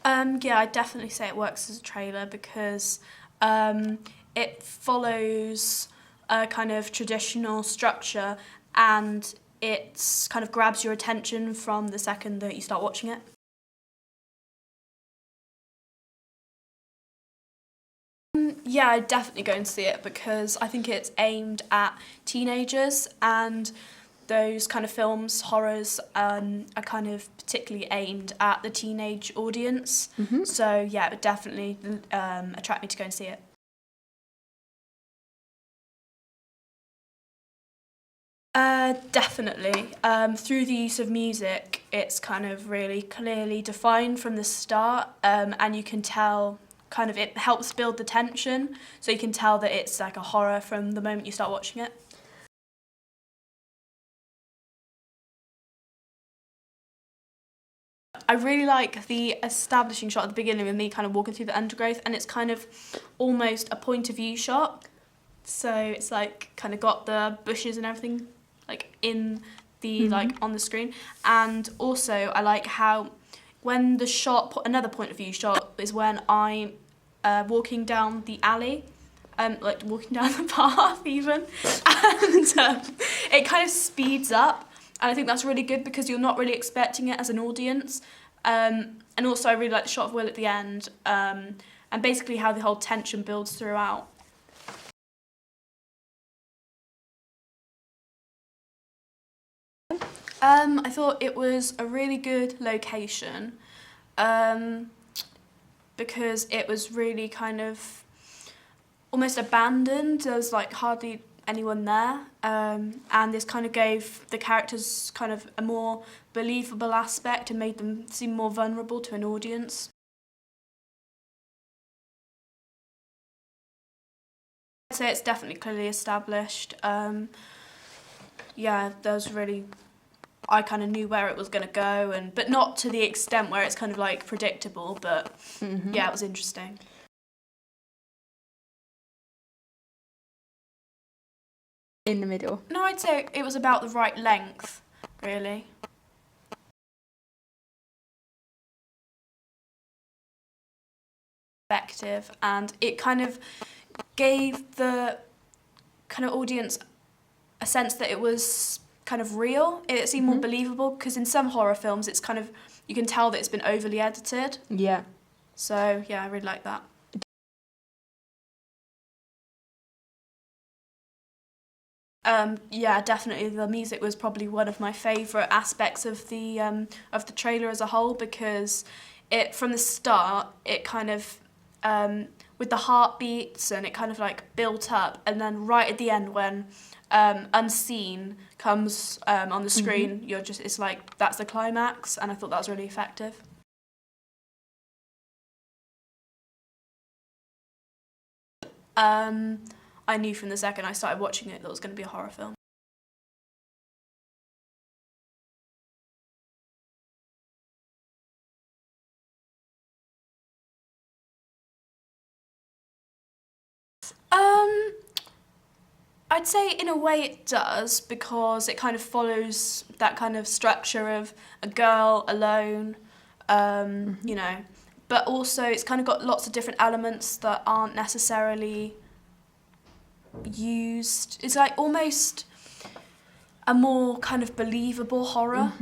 Yeah, I'd definitely say it works as a trailer because it follows a kind of traditional structure and it kind of grabs your attention from the second that you start watching it. Yeah, I'd definitely go and see it because I think it's aimed at teenagers and those kind of films, horrors, are kind of particularly aimed at the teenage audience. So yeah, it would definitely attract me to go and see it. Definitely. Through the use of music, it's kind of really clearly defined from the start, and you can tell kind of it helps build the tension, so you can tell that it's like a horror from the moment you start watching it. I really like the establishing shot at the beginning with me kind of walking through the undergrowth, and it's kind of almost a point of view shot. So it's like kind of got the bushes and everything like in the like on the screen. And also I like how when the shot, another point of view shot is when I'm walking down the alley, like walking down the path even, and it kind of speeds up. And I think that's really good because you're not really expecting it as an audience. And also I really like the shot of Will at the end, and basically how the whole tension builds throughout. I thought it was a really good location because it was really kind of almost abandoned. There was like hardly anyone there, and this kind of gave the characters kind of a more believable aspect and made them seem more vulnerable to an audience. I'd say it's definitely clearly established. Yeah, there was really, I kind of knew where it was going to go, but not to the extent where it's kind of like predictable, but yeah, it was interesting. In the middle. No, I'd say it was about the right length, really. Effective, and it kind of gave the kind of audience a sense that it was kind of real. It seemed more believable because in some horror films it's kind of, you can tell that it's been overly edited. Yeah. So yeah, I really like that. Yeah, definitely. The music was probably one of my favourite aspects of the trailer as a whole because it, from the start, it kind of with the heartbeats and it kind of like built up, and then right at the end when Unseen comes on the screen, you're just, it's like that's the climax, and I thought that was really effective. I knew from the second I started watching it that it was going to be a horror film. I'd say in a way it does because it kind of follows that kind of structure of a girl alone, you know, but also it's kind of got lots of different elements that aren't necessarily used. It's like almost a more kind of believable horror.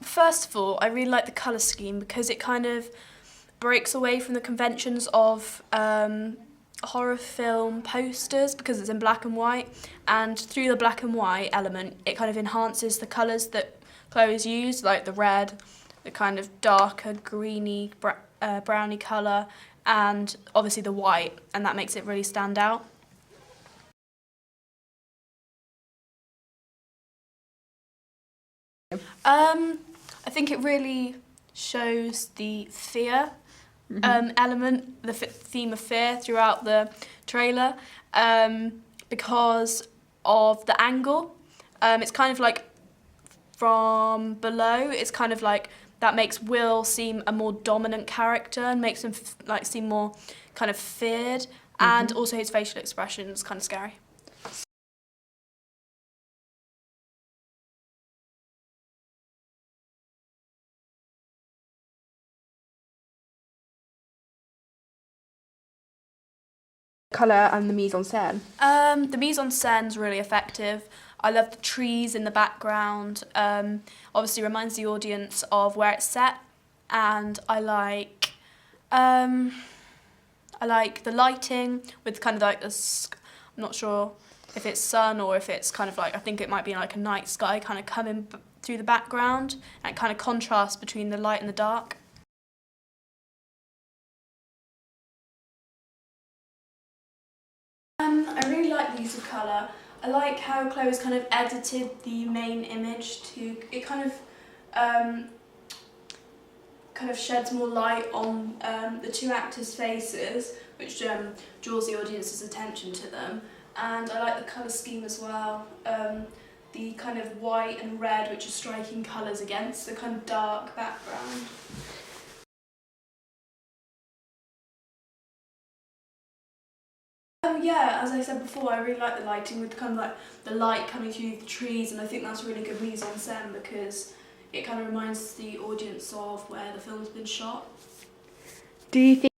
First of all, I really like the colour scheme because it kind of breaks away from the conventions of horror film posters because it's in black and white, and through the black and white element it kind of enhances the colours that Chloe's used, like the red, the kind of darker greeny browny colour, and obviously the white, and that makes it really stand out. I think it really shows the fear element, the theme of fear throughout the trailer, because of the angle. It's kind of like from below. It's kind of like that makes Will seem a more dominant character and makes him like seem more kind of feared, and also his facial expression is kind of scary. Colour and the mise-en-scène. The mise-en-scene's really effective. I love the trees in the background. Obviously reminds the audience of where it's set, and I like the lighting with kind of like this. I'm not sure if it's sun or if it's kind of like, I think it might be like a night sky kind of coming through the background, and it kind of contrasts between the light and the dark. I really like the use of colour. I like how Chloe's kind of edited the main image to, it kind of sheds more light on the two actors' faces, which draws the audience's attention to them. And I like the colour scheme as well. The kind of white and red, which are striking colours against the kind of dark background. Yeah, as I said before, I really like the lighting with kind of like the light coming through the trees, and I think that's really good mise-en-scène because it kind of reminds the audience of where the film's been shot. Do you think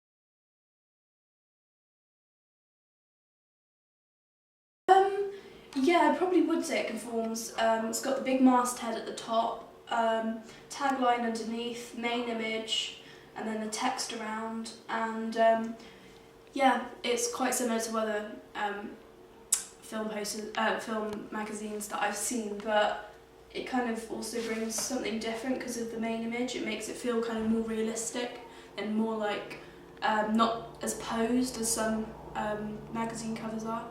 Yeah, I probably would say it conforms. It's got the big masthead at the top, tagline underneath, main image, and then the text around, and yeah, it's quite similar to other film magazines that I've seen, but it kind of also brings something different because of the main image. It makes it feel kind of more realistic and more like not as posed as some magazine covers are.